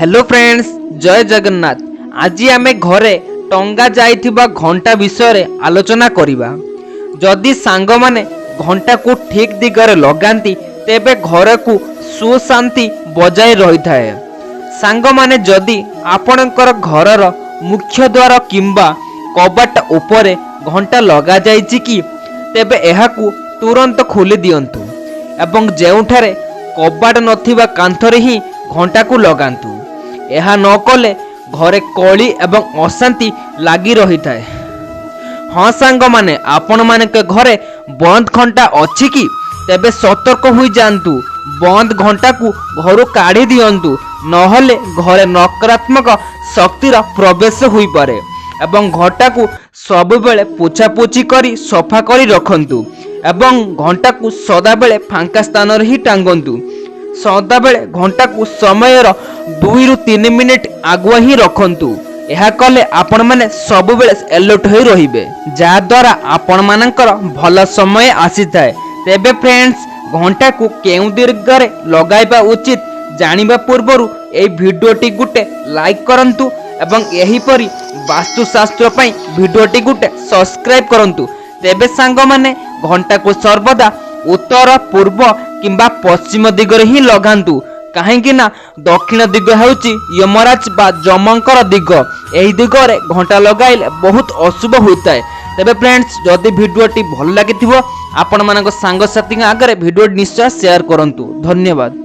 Hello friends, जय जगन्नाथ। आज आम घरे टंगा जाइथिबा घंटा विषय आलोचना करिबा। जदि सांग माने घंटा को ठीक दिगरे लगांती तेबे घर को सुशांति बजाय रही थाए। सांग माने जदि आपणकर घरर मुख्य द्वार किंबा कबाट उपरे घंटा लगा जाइछि कि तेबे एहाकू तुरंत खोली दियंतु एवं जेउठारे कबाट नथिबा कांथरे ही घंटा को लगांतु। यह न कले घरे कली एवं अशांति लगी रही थाए। हाँ सांग माने आपण माने के घरे बंद घंटा अछि कि तेबे सतर्क हुई जानतु। बंद घंटा को घर काढ़ी दियंतु, नहले घरे नकारात्मक शक्तिर प्रवेश हुई पारे। एवं घंटा को सब बेले पोछा पोछी करी सफा करी रखंतु एवं घंटा को सदा बेले फांका स्थान रे ही टांगंतु। सदा बेले घंटा को समय 2 ରୁ 3 मिनिट आगुआ ही रखंतु। यह कले आपण माने सब बेले अलर्ट होई रहिबे, जा द्वारा आपण मानकर भल समय आसी थाए। तेबे फ्रेंड्स, घंटा को केउ दीर्घरे लगाइबा उचित जानिबा पूर्वरु ए भिडियोटी गुटे लाइक करंतु एवं यही परी वास्तुशास्त्र पई भिडियोटी गुटे सब्सक्राइब करंतु। तेबे सांग माने घंटा को सर्वदा उत्तर पूर्व किंबा पश्चिम दिगरे ही लगांतु, कहीं ना दक्षिण दिग हेउची यमराज बा जमंकर दिग। एही दिगरे घंटा लगाइले बहुत अशुभ होता है। तेबे फ्रेंड्स, जदि भिडियोटी भल लागिथिबो आपण मानक सांग साथी आगे भिडियो निश्चय शेयर करंतु। धन्यवाद।